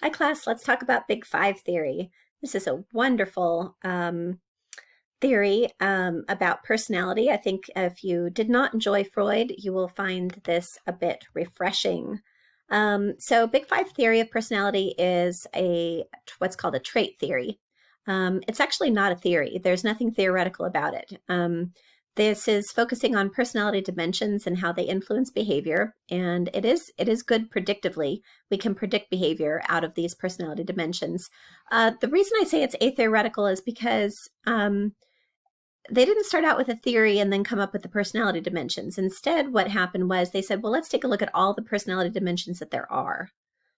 Hi, class. Let's talk about Big Five theory. This is a wonderful theory about personality. I think if you did not enjoy Freud, you will find this a bit refreshing. So, Big Five theory of personality is what's called a trait theory. It's actually not a theory. There's nothing theoretical about it. This is focusing on personality dimensions and how they influence behavior, and it is good predictively. We can predict behavior out of these personality dimensions. The reason I say it's atheoretical is because they didn't start out with a theory and then come up with the personality dimensions. Instead, what happened was they said, well, let's take a look at all the personality dimensions that there are.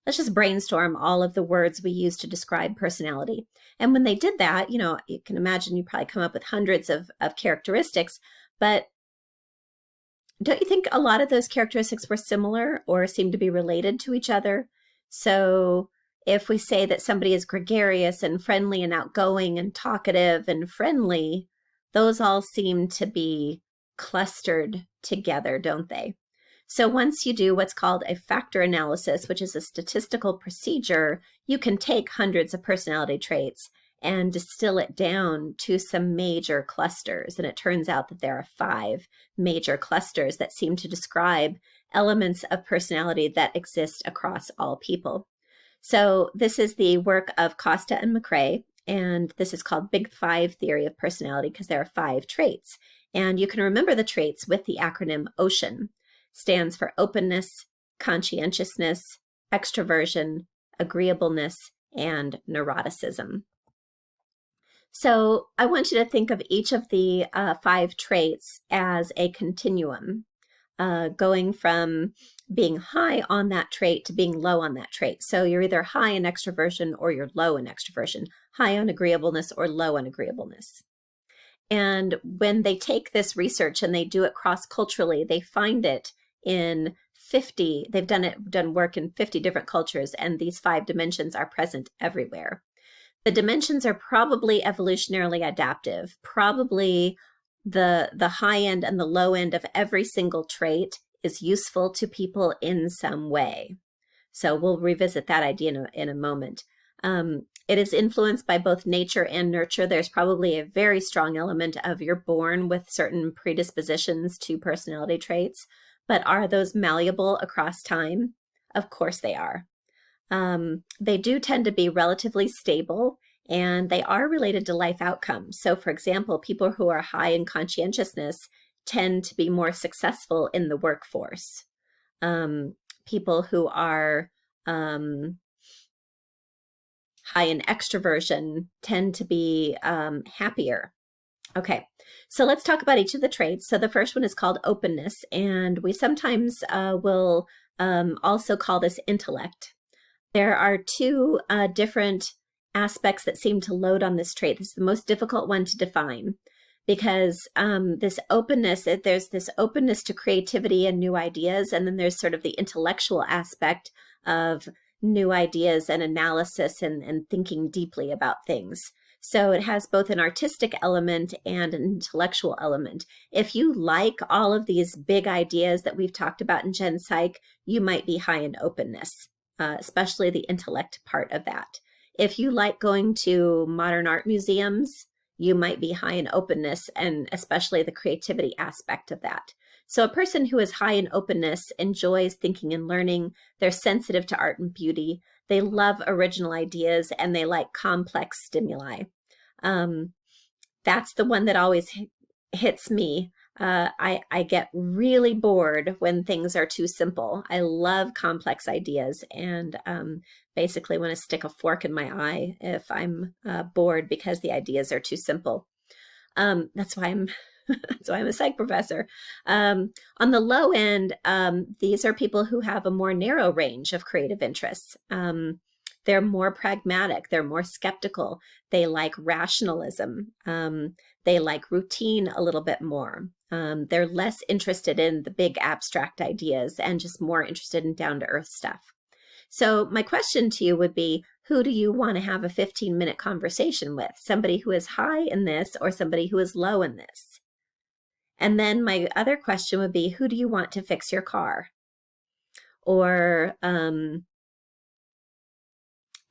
Let's just brainstorm all of the words we use to describe personality. And when they did that, you can imagine you probably come up with hundreds of characteristics, but don't you think a lot of those characteristics were similar or seem to be related to each other? So if we say that somebody is gregarious and friendly and outgoing and talkative and friendly, those all seem to be clustered together, don't they? So once you do what's called a factor analysis, which is a statistical procedure, you can take hundreds of personality traits and distill it down to some major clusters. And it turns out that there are 5 major clusters that seem to describe elements of personality that exist across all people. So this is the work of Costa and McCrae, and this is called Big Five theory of personality because there are 5 traits. And you can remember the traits with the acronym OCEAN. Stands for openness, conscientiousness, extroversion, agreeableness, and neuroticism. So I want you to think of each of the 5 traits as a continuum, going from being high on that trait to being low on that trait. So you're either high in extroversion or you're low in extroversion, high on agreeableness or low on agreeableness. And when they take this research and they do it cross-culturally, they find it in 50, they've done work in 50 different cultures, and these 5 dimensions are present everywhere. The dimensions are probably evolutionarily adaptive. Probably the high end and the low end of every single trait is useful to people in some way. So we'll revisit that idea in a moment. It is influenced by both nature and nurture. There's probably a very strong element of you're born with certain predispositions to personality traits, but are those malleable across time? Of course they are. They do tend to be relatively stable, and they are related to life outcomes. So for example, people who are high in conscientiousness tend to be more successful in the workforce. People who are high in extroversion tend to be happier. Okay, so let's talk about each of the traits. So the first one is called openness, and we sometimes will also call this intellect. There are 2 different aspects that seem to load on this trait. This is the most difficult one to define because this openness, there's this openness to creativity and new ideas, and then there's sort of the intellectual aspect of new ideas and analysis and thinking deeply about things. So it has both an artistic element and an intellectual element. If you like all of these big ideas that we've talked about in Gen Psych, you might be high in openness. Especially the intellect part of that. If you like going to modern art museums, you might be high in openness and especially the creativity aspect of that. So a person who is high in openness enjoys thinking and learning. They're sensitive to art and beauty. They love original ideas and they like complex stimuli. That's the one that always hits me. I get really bored when things are too simple. I love complex ideas and basically want to stick a fork in my eye if I'm bored because the ideas are too simple. That's why I'm that's why I'm a psych professor. On the low end, these are people who have a more narrow range of creative interests. They're more pragmatic. They're more skeptical. They like rationalism. They like routine a little bit more. They're less interested in the big abstract ideas and just more interested in down-to-earth stuff. So my question to you would be, who do you want to have a 15-minute conversation with? Somebody who is high in this or somebody who is low in this? And then my other question would be, who do you want to fix your car? Or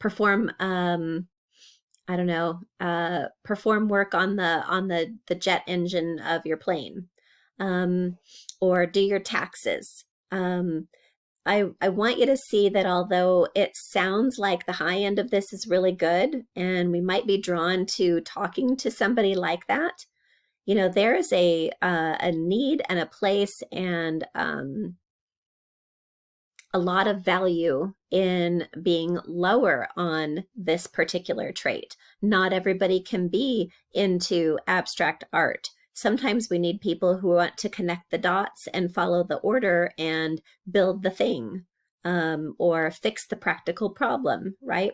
perform I don't know, perform work on the jet engine of your plane, or do your taxes. I want you to see that although it sounds like the high end of this is really good, and we might be drawn to talking to somebody like that, there is a need and a place and a lot of value in being lower on this particular trait. Not everybody can be into abstract art. Sometimes we need people who want to connect the dots and follow the order and build the thing, or fix the practical problem, right?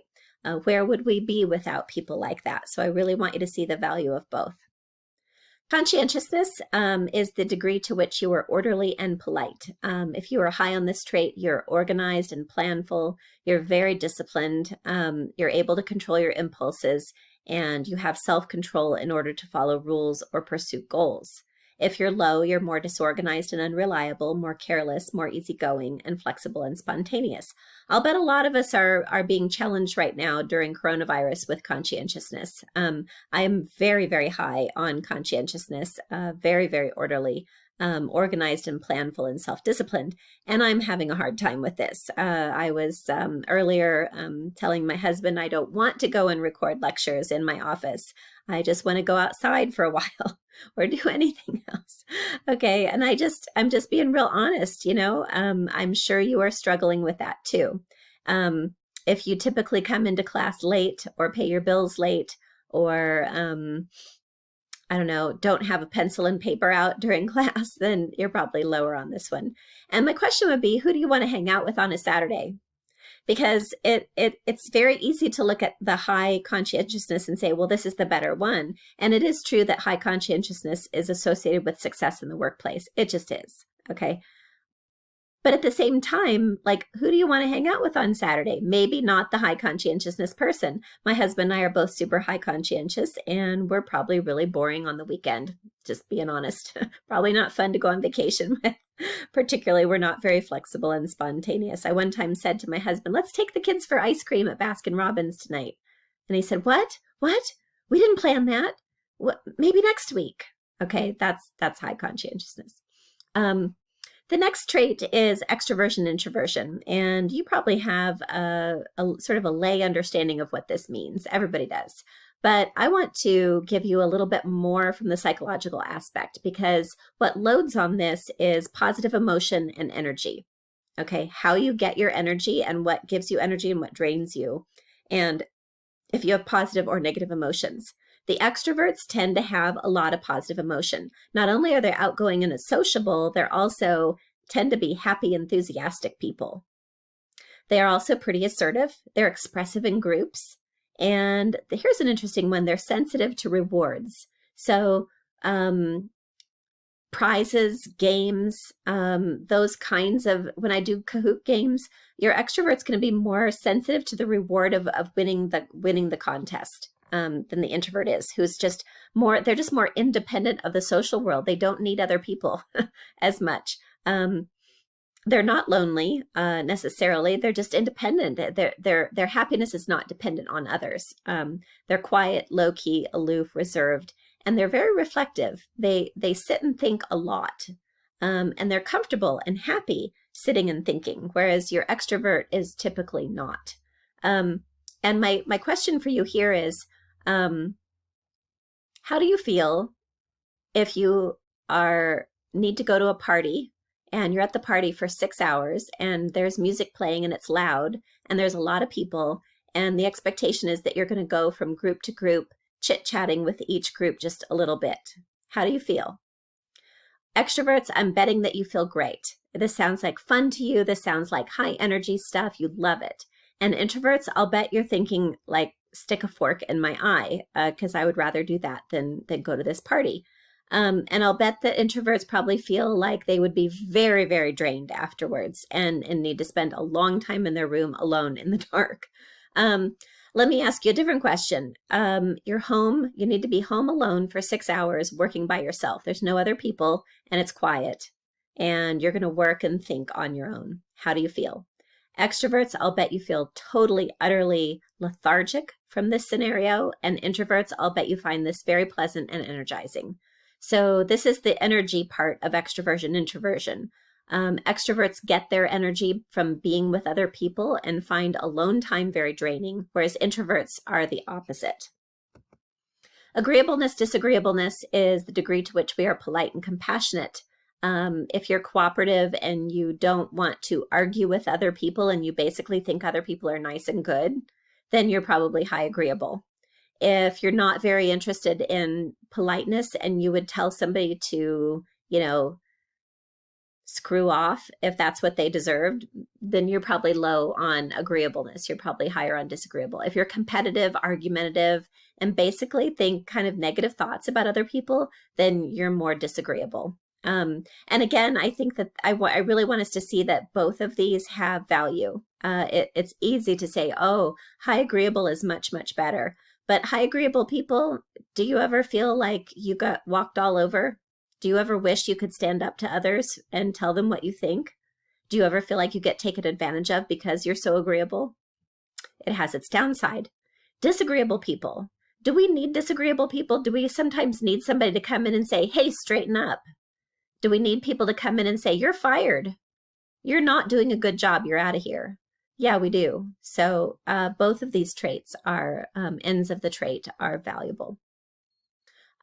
Where would we be without people like that? So I really want you to see the value of both. Conscientiousness is the degree to which you are orderly and polite. If you are high on this trait, you're organized and planful, you're very disciplined, you're able to control your impulses, and you have self-control in order to follow rules or pursue goals. If you're low, you're more disorganized and unreliable, more careless, more easygoing, and flexible and spontaneous. I'll bet a lot of us are being challenged right now during coronavirus with conscientiousness. I am very, very high on conscientiousness, very, very orderly, organized and planful and self-disciplined, and I'm having a hard time with this. I was earlier telling my husband I don't want to go and record lectures in my office. I just want to go outside for a while or do anything else. Okay, and I'm just being real honest, I'm sure you are struggling with that too. If you typically come into class late or pay your bills late, or I don't know, don't have a pencil and paper out during class, then you're probably lower on this one. And my question would be, who do you want to hang out with on a Saturday? Because it's very easy to look at the high conscientiousness and say, well, this is the better one. And it is true that high conscientiousness is associated with success in the workplace. It just is, okay? But at the same time, like, who do you want to hang out with on Saturday? Maybe not the high conscientiousness person. My husband and I are both super high conscientious, and we're probably really boring on the weekend, just being honest. Probably not fun to go on vacation with. Particularly, we're not very flexible and spontaneous. I one time said to my husband, let's take the kids for ice cream at Baskin Robbins tonight. And he said, what? We didn't plan that. What? Maybe next week. Okay, that's high conscientiousness. The next trait is extroversion introversion, and you probably have a sort of a lay understanding of what this means. Everybody does. But I want to give you a little bit more from the psychological aspect, because what loads on this is positive emotion and energy. Okay, how you get your energy and what gives you energy and what drains you, and if you have positive or negative emotions. The extroverts tend to have a lot of positive emotion. Not only are they outgoing and sociable, they're also tend to be happy, enthusiastic people. They are also pretty assertive. They're expressive in groups. And here's an interesting one. They're sensitive to rewards. So prizes, games, those kinds of, when I do Kahoot games, your extrovert's going to be more sensitive to the reward of winning the contest. Than the introvert is, who's just more, they're just more independent of the social world. They don't need other people as much. They're not lonely necessarily. They're just independent. Their happiness is not dependent on others. They're quiet, low-key, aloof, reserved, and they're very reflective. They sit and think a lot, and they're comfortable and happy sitting and thinking, whereas your extrovert is typically not. And my question for you here is, how do you feel if you need to go to a party and you're at the party for 6 hours and there's music playing and it's loud and there's a lot of people, and the expectation is that you're going to go from group to group, chit-chatting with each group just a little bit? How do you feel? Extroverts, I'm betting that you feel great. This sounds like fun to you. This sounds like high energy stuff. You love it. And introverts, I'll bet you're thinking, like, stick a fork in my eye, because I would rather do that than go to this party. And I'll bet that introverts probably feel like they would be very, very drained afterwards and need to spend a long time in their room alone in the dark. Let me ask you a different question. You're home, you need to be home alone for 6 hours working by yourself. There's no other people and it's quiet, and you're going to work and think on your own. How do you feel? Extroverts, I'll bet you feel totally, utterly lethargic from this scenario. And introverts, I'll bet you find this very pleasant and energizing. So this is the energy part of extroversion, introversion. Extroverts get their energy from being with other people and find alone time very draining, whereas introverts are the opposite. Agreeableness, disagreeableness is the degree to which we are polite and compassionate. If you're cooperative and you don't want to argue with other people and you basically think other people are nice and good, then you're probably high agreeable. If you're not very interested in politeness and you would tell somebody to, screw off if that's what they deserved, then you're probably low on agreeableness. You're probably higher on disagreeable. If you're competitive, argumentative, and basically think kind of negative thoughts about other people, then you're more disagreeable. And again, I think that I really want us to see that both of these have value. It's easy to say, oh, high agreeable is much, much better. But high agreeable people, do you ever feel like you got walked all over? Do you ever wish you could stand up to others and tell them what you think? Do you ever feel like you get taken advantage of because you're so agreeable? It has its downside. Disagreeable people. Do we need disagreeable people? Do we sometimes need somebody to come in and say, hey, straighten up? Do we need people to come in and say, you're fired? You're not doing a good job. You're out of here. Yeah, we do. So both of these traits are, ends of the trait are valuable.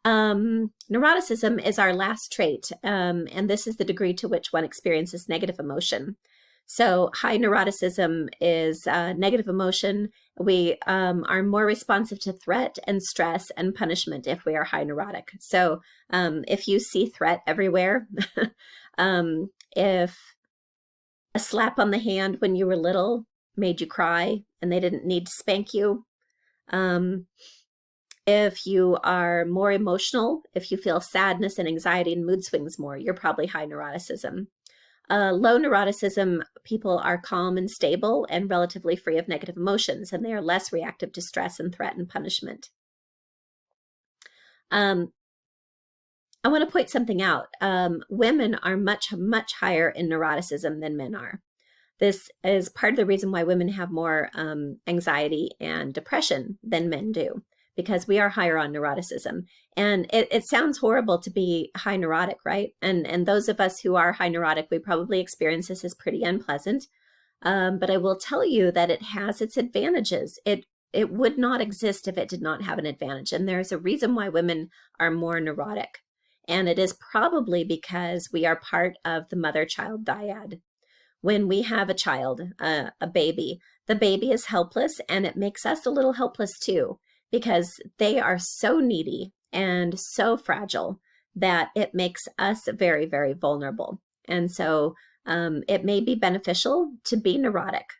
Neuroticism is our last trait, and this is the degree to which one experiences negative emotion. So high neuroticism is negative emotion. We are more responsive to threat and stress and punishment if we are high neurotic. So if you see threat everywhere, if a slap on the hand when you were little made you cry and they didn't need to spank you, if you are more emotional, if you feel sadness and anxiety and mood swings more, you're probably high neuroticism. Low neuroticism, people are calm and stable and relatively free of negative emotions, and they are less reactive to stress and threat and punishment. I want to point something out. Women are much, much higher in neuroticism than men are. This is part of the reason why women have more anxiety and depression than men do, because we are higher on neuroticism. And it sounds horrible to be high neurotic, right? And those of us who are high neurotic, we probably experience this as pretty unpleasant. But I will tell you that it has its advantages. It would not exist if it did not have an advantage. And there's a reason why women are more neurotic. And it is probably because we are part of the mother-child dyad. When we have a child, a baby, the baby is helpless, and it makes us a little helpless too, because they are so needy and so fragile that it makes us very, very vulnerable. And so it may be beneficial to be neurotic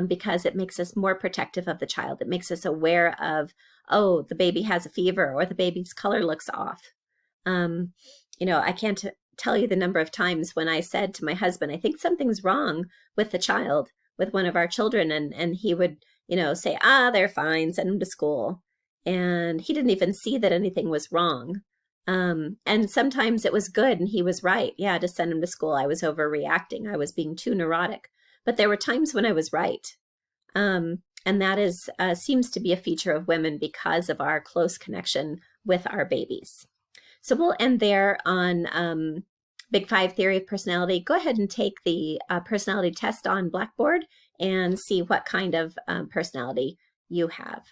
because it makes us more protective of the child. It makes us aware of, oh, the baby has a fever or the baby's color looks off. I can't tell you the number of times when I said to my husband, I think something's wrong with the child, with one of our children. And he would, say, they're fine, send them to school. And he didn't even see that anything was wrong. And sometimes it was good and he was right. Yeah, to send him to school. I was overreacting. I was being too neurotic. But there were times when I was right. And that is seems to be a feature of women because of our close connection with our babies. So we'll end there on Big Five Theory of Personality. Go ahead and take the personality test on Blackboard and see what kind of personality you have.